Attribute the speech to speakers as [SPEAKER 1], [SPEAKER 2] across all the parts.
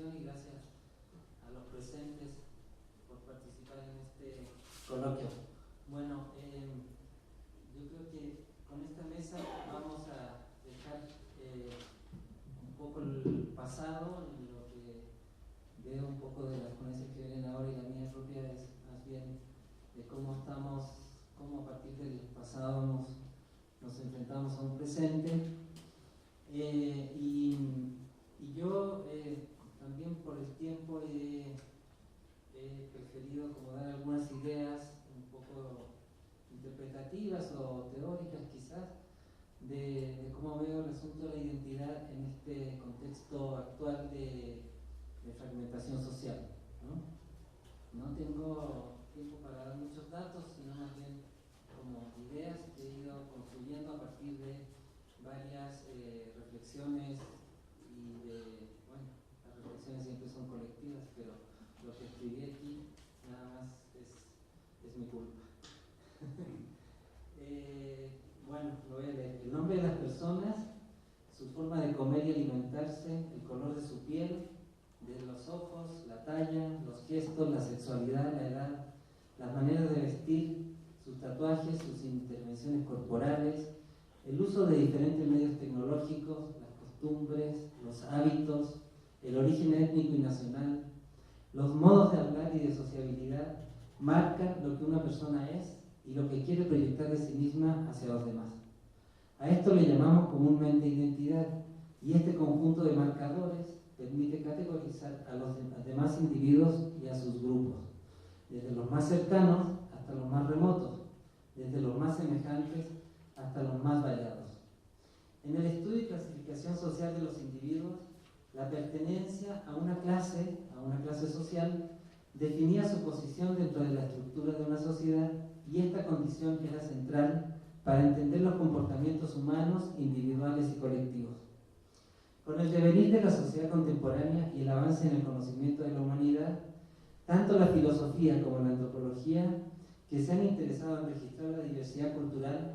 [SPEAKER 1] invitación y gracias a los presentes por participar en este coloquio. Bueno, yo creo que con esta mesa vamos a dejar un poco el pasado, en lo que veo un poco de las ponencias que vienen ahora, y la mía propia es más bien de cómo estamos, cómo a partir del pasado nos enfrentamos a un presente. Y yo también por el tiempo he preferido como dar algunas ideas un poco interpretativas o teóricas quizás de cómo veo el asunto de la identidad en este contexto actual de fragmentación social, ¿no? No tengo tiempo para dar muchos datos, sino más bien como ideas que he ido construyendo a partir de varias reflexiones y bueno, las reflexiones siempre son colectivas, pero lo que escribí aquí nada más es mi culpa. Bueno, lo voy a leer. El nombre de las personas, su forma de comer y alimentarse, el color de su piel, de los ojos, la talla, los gestos, la sexualidad, la edad, las maneras de vestir, sus tatuajes, sus intervenciones corporales, el uso de diferentes medios tecnológicos, las costumbres, los hábitos, el origen étnico y nacional, los modos de hablar y de sociabilidad marcan lo que una persona es y lo que quiere proyectar de sí misma hacia los demás. A esto le llamamos comúnmente identidad, y este conjunto de marcadores permite categorizar a los demás individuos y a sus grupos, desde los más cercanos hasta los más remotos, desde los más semejantes hasta los más variados. En el estudio y clasificación social de los individuos, la pertenencia a una clase social, definía su posición dentro de la estructura de una sociedad, y esta condición era central para entender los comportamientos humanos, individuales y colectivos. Con el devenir de la sociedad contemporánea y el avance en el conocimiento de la humanidad, tanto la filosofía como la antropología, que se han interesado en registrar la diversidad cultural,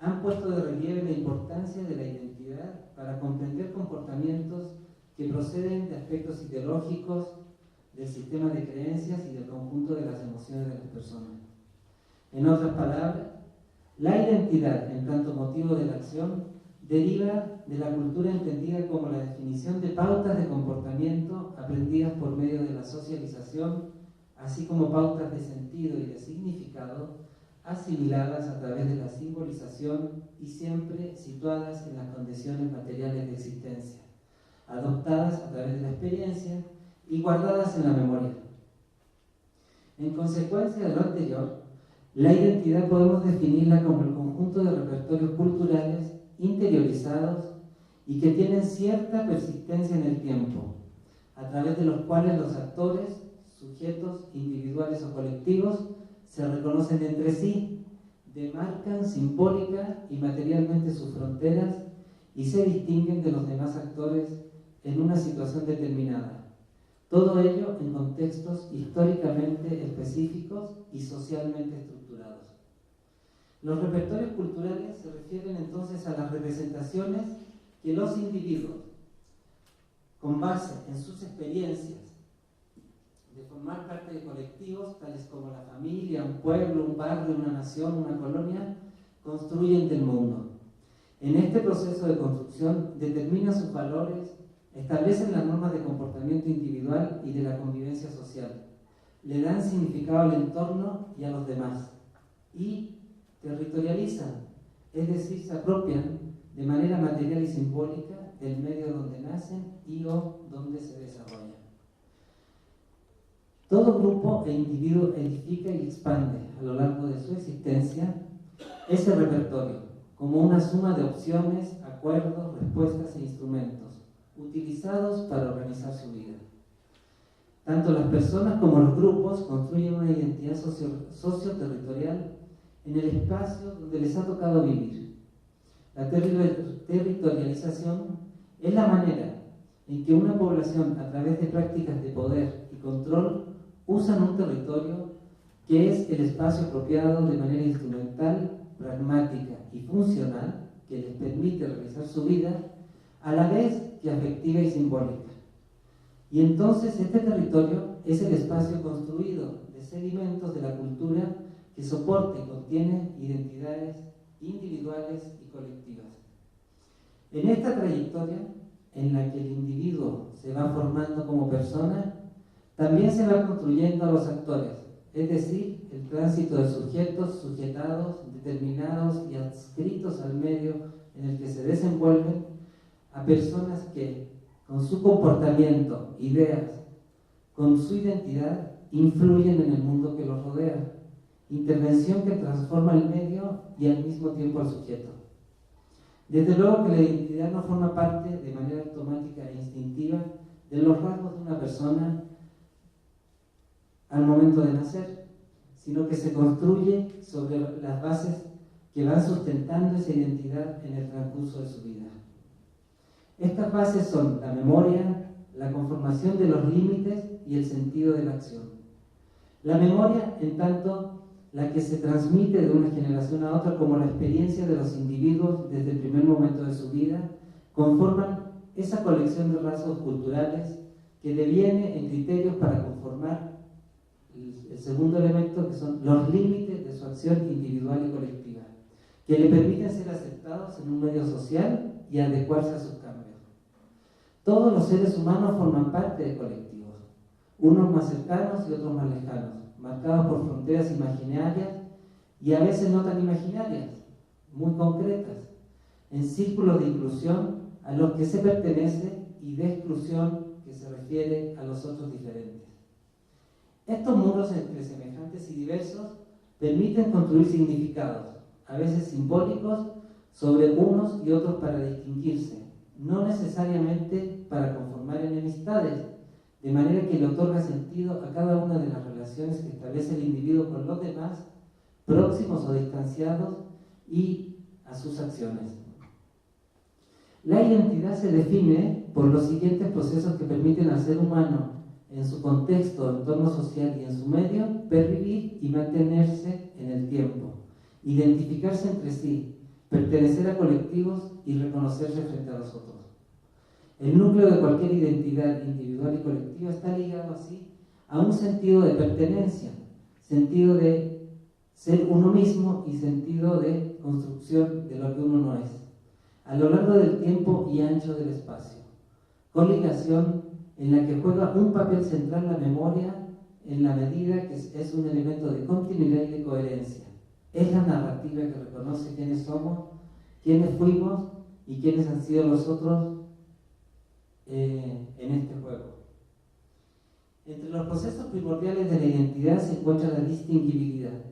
[SPEAKER 1] han puesto de relieve la importancia de la identidad para comprender comportamientos que proceden de aspectos ideológicos, del sistema de creencias y del conjunto de las emociones de las personas. En otras palabras, la identidad, en tanto motivo de la acción, deriva de la cultura entendida como la definición de pautas de comportamiento aprendidas por medio de la socialización, así como pautas de sentido y de significado asimiladas a través de la simbolización y siempre situadas en las condiciones materiales de existencia, adoptadas a través de la experiencia y guardadas en la memoria. En consecuencia de lo anterior, la identidad podemos definirla como el conjunto de repertorios culturales interiorizados y que tienen cierta persistencia en el tiempo, a través de los cuales los actores, sujetos individuales o colectivos, se reconocen entre sí, demarcan simbólica y materialmente sus fronteras y se distinguen de los demás actores en una situación determinada. Todo ello en contextos históricamente específicos y socialmente estructurados. Los repertorios culturales se refieren entonces a las representaciones que los individuos, con base en sus experiencias de formar parte de colectivos tales como la familia, un pueblo, un barrio, una nación, una colonia, construyen del mundo. En este proceso de construcción determinan sus valores, establecen las normas de comportamiento individual y de la convivencia social, le dan significado al entorno y a los demás, y territorializan, es decir, se apropian de manera material y simbólica del medio donde nacen y o donde se desarrollan. Todo grupo e individuo edifica y expande a lo largo de su existencia ese repertorio como una suma de opciones, acuerdos, respuestas e instrumentos utilizados para organizar su vida. Tanto las personas como los grupos construyen una identidad socioterritorial en el espacio donde les ha tocado vivir. La territorialización es la manera en que una población, a través de prácticas de poder y control, usan un territorio que es el espacio apropiado de manera instrumental, pragmática y funcional que les permite realizar su vida, a la vez que afectiva y simbólica. Y entonces este territorio es el espacio construido de sedimentos de la cultura que soporta y contiene identidades individuales y colectivas. En esta trayectoria, en la que el individuo se va formando como persona, también se va construyendo a los actores, es decir, el tránsito de sujetos, sujetados, determinados y adscritos al medio en el que se desenvuelven, a personas que, con su comportamiento, ideas, con su identidad, influyen en el mundo que los rodea. Intervención que transforma el medio y al mismo tiempo al sujeto. Desde luego que la identidad no forma parte de manera automática e instintiva de los rasgos de una persona al momento de nacer, sino que se construye sobre las bases que van sustentando esa identidad en el transcurso de su vida. Estas bases son la memoria, la conformación de los límites y el sentido de la acción. La memoria, en tanto, la que se transmite de una generación a otra como la experiencia de los individuos desde el primer momento de su vida, conforman esa colección de rasgos culturales que deviene en criterios para conformar el segundo elemento, que son los límites de su acción individual y colectiva, que le permiten ser aceptados en un medio social y adecuarse a sus cambios. Todos los seres humanos forman parte de colectivos, unos más cercanos y otros más lejanos, marcados por fronteras imaginarias y a veces no tan imaginarias, muy concretas, en círculos de inclusión a los que se pertenece y de exclusión que se refiere a los otros diferentes. Estos muros entre semejantes y diversos permiten construir significados, a veces simbólicos, sobre unos y otros para distinguirse, no necesariamente para conformar enemistades, de manera que le otorga sentido a cada una de las relaciones que establece el individuo con los demás, próximos o distanciados, y a sus acciones. La identidad se define por los siguientes procesos que permiten al ser humano, en su contexto, entorno social y en su medio, pervivir y mantenerse en el tiempo, identificarse entre sí, pertenecer a colectivos y reconocerse frente a los otros. El núcleo de cualquier identidad individual y colectiva está ligado así a un sentido de pertenencia, sentido de ser uno mismo y sentido de construcción de lo que uno no es, a lo largo del tiempo y ancho del espacio. Coligación en la que juega un papel central la memoria en la medida que es un elemento de continuidad y de coherencia. Es la narrativa que reconoce quiénes somos, quiénes fuimos y quiénes han sido los otros en este juego. Entre los procesos primordiales de la identidad se encuentra la distinguibilidad,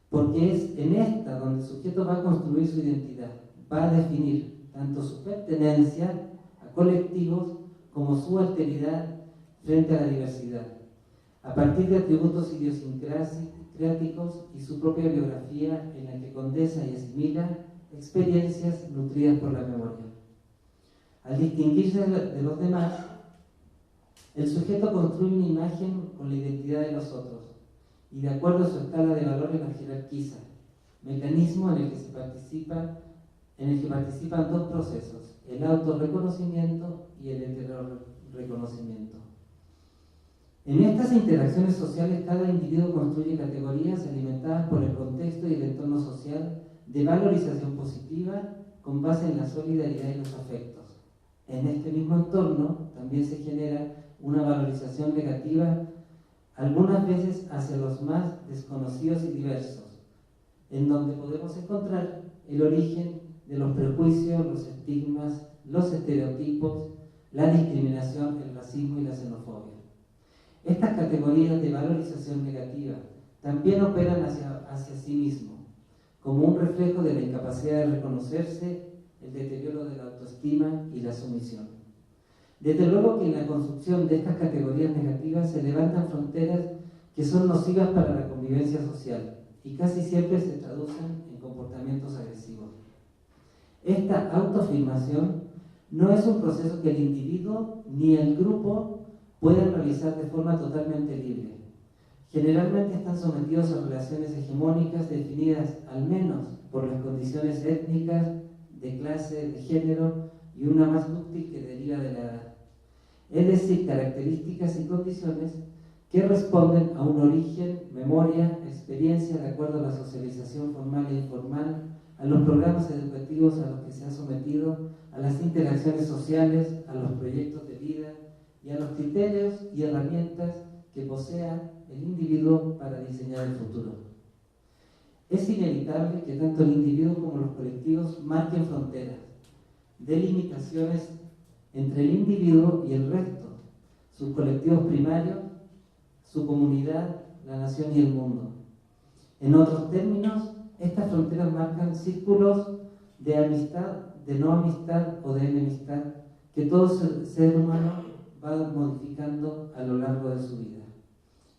[SPEAKER 1] porque es en esta donde el sujeto va a construir su identidad, va a definir tanto su pertenencia a colectivos como su alteridad frente a la diversidad, a partir de atributos idiosincráticos y su propia biografía en la que condensa y asimila experiencias nutridas por la memoria. Al distinguirse de los demás, el sujeto construye una imagen con la identidad de los otros y de acuerdo a su escala de valores la jerarquiza, mecanismo en el que participan dos procesos, el autorreconocimiento y el heterorreconocimiento. En estas interacciones sociales, cada individuo construye categorías alimentadas por el contexto y el entorno social de valorización positiva con base en la solidaridad y los afectos. En este mismo entorno también se genera una valorización negativa, algunas veces hacia los más desconocidos y diversos, en donde podemos encontrar el origen de los prejuicios, los estigmas, los estereotipos, la discriminación, el racismo y la xenofobia. Estas categorías de valorización negativa también operan hacia sí mismo, como un reflejo de la incapacidad de reconocerse, el deterioro de la autoestima y la sumisión. Desde luego que en la construcción de estas categorías negativas se levantan fronteras que son nocivas para la convivencia social y casi siempre se traducen en comportamientos agresivos. Esta autoafirmación no es un proceso que el individuo ni el grupo puedan realizar de forma totalmente libre. Generalmente están sometidos a relaciones hegemónicas definidas al menos por las condiciones étnicas, de clase, de género y una más útil que deriva de la edad. es decir, características y condiciones que responden a un origen, memoria, experiencia de acuerdo a la socialización formal e informal, a los programas educativos a los que se ha sometido, a las interacciones sociales, a los proyectos de vida y a los criterios y herramientas que posea el individuo para diseñar el futuro. Es inevitable que tanto el individuo como los colectivos marquen fronteras, delimitaciones entre el individuo y el resto, sus colectivos primarios, su comunidad, la nación y el mundo. En otros términos, estas fronteras marcan círculos de amistad, de no amistad o de enemistad que todo ser humano va modificando a lo largo de su vida.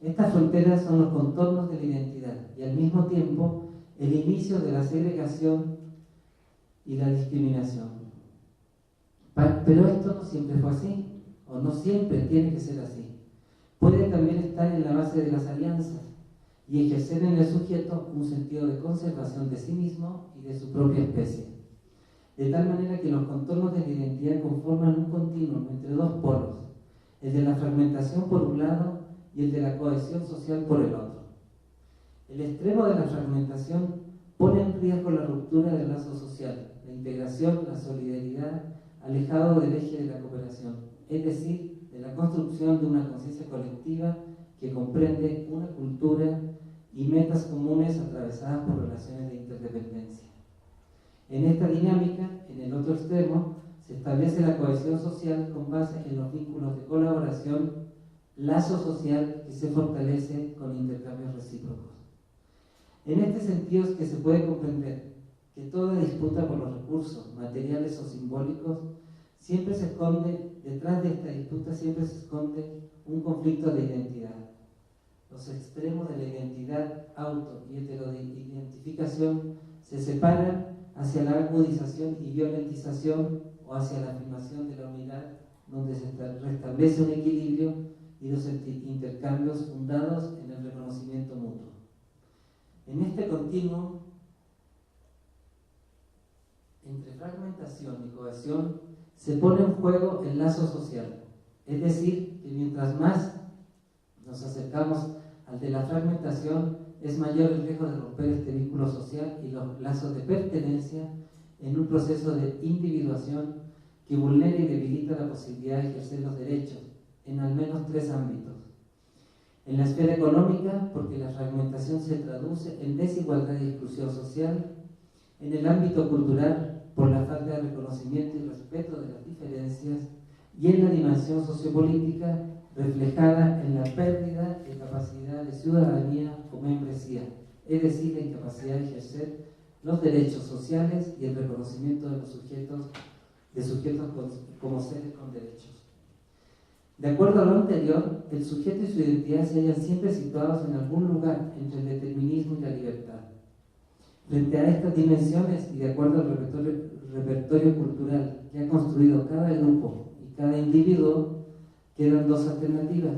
[SPEAKER 1] Estas fronteras son los contornos de la identidad y al mismo tiempo el inicio de la segregación y la discriminación. Pero esto no siempre fue así, o no siempre tiene que ser así. Puede también estar en la base de las alianzas y ejercer en el sujeto un sentido de conservación de sí mismo y de su propia especie. De tal manera que los contornos de la identidad conforman un continuum entre dos polos, el de la fragmentación por un lado y el de la cohesión social por el otro. El extremo de la fragmentación pone en riesgo la ruptura del lazo social, la integración, la solidaridad, alejado del eje de la cooperación, es decir, de la construcción de una conciencia colectiva que comprende una cultura y metas comunes atravesadas por relaciones de interdependencia. En esta dinámica, en el otro extremo, se establece la cohesión social con base en los vínculos de colaboración, lazo social que se fortalece con intercambios recíprocos. En este sentido es que se puede comprender que toda disputa por los recursos materiales o simbólicos siempre se esconde, detrás de esta disputa siempre se esconde un conflicto de identidad. Los extremos de la identidad auto y heteroidentificación se separan hacia la agudización y violentización o hacia la afirmación de la unidad, donde se restablece un equilibrio y los intercambios fundados en el reconocimiento mutuo. En este continuo entre fragmentación y cohesión se pone en juego el lazo social, es decir, que mientras más nos acercamos al de la fragmentación, es mayor el riesgo de romper este vínculo social y los lazos de pertenencia en un proceso de individuación que vulnera y debilita la posibilidad de ejercer los derechos en al menos 3 ámbitos. En la esfera económica, porque la fragmentación se traduce en desigualdad y exclusión social; en el ámbito cultural, por la falta de reconocimiento y respeto de las diferencias; y en la dimensión sociopolítica, reflejada en la pérdida de capacidad de ciudadanía o membresía, es decir, la incapacidad de ejercer los derechos sociales y el reconocimiento de los sujetos como seres con derechos. De acuerdo a lo anterior, el sujeto y su identidad se hallan siempre situados en algún lugar entre el determinismo y la libertad. Frente a estas dimensiones y de acuerdo al repertorio cultural que ha construido cada grupo y cada individuo, quedan 2 alternativas: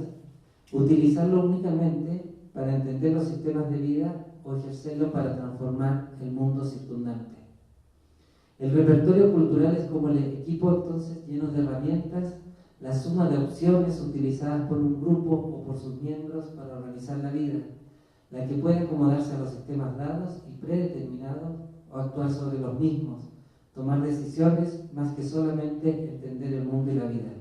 [SPEAKER 1] utilizarlo únicamente para entender los sistemas de vida o ejercerlo para transformar el mundo circundante. El repertorio cultural es como el equipo entonces lleno de herramientas, la suma de opciones utilizadas por un grupo o por sus miembros para organizar la vida, la que puede acomodarse a los sistemas dados y predeterminados o actuar sobre los mismos, tomar decisiones más que solamente entender el mundo y la vida.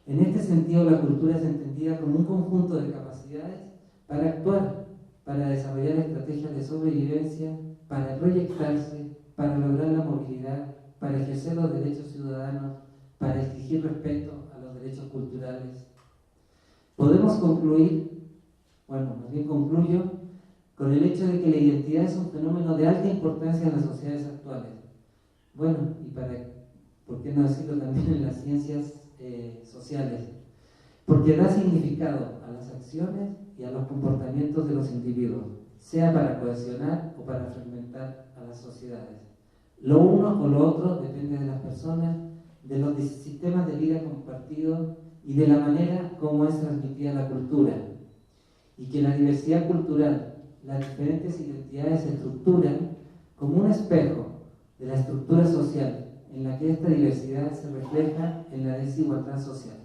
[SPEAKER 1] En este sentido, la cultura es entendida como un conjunto de capacidades para actuar, para desarrollar estrategias de sobrevivencia, para proyectarse, para lograr la movilidad, para ejercer los derechos ciudadanos, para exigir respeto a los derechos culturales. Podemos concluir, más bien concluyo, con el hecho de que la identidad es un fenómeno de alta importancia en las sociedades actuales. Y ¿por qué no decirlo también en las ciencias sociales? Porque da significado a las acciones y a los comportamientos de los individuos, sea para cohesionar o para fragmentar a las sociedades. Lo uno o lo otro depende de las personas, de los sistemas de vida compartidos y de la manera como es transmitida la cultura. Y que la diversidad cultural, las diferentes identidades se estructuran como un espejo de la estructura social, en la que esta diversidad se refleja en la desigualdad social.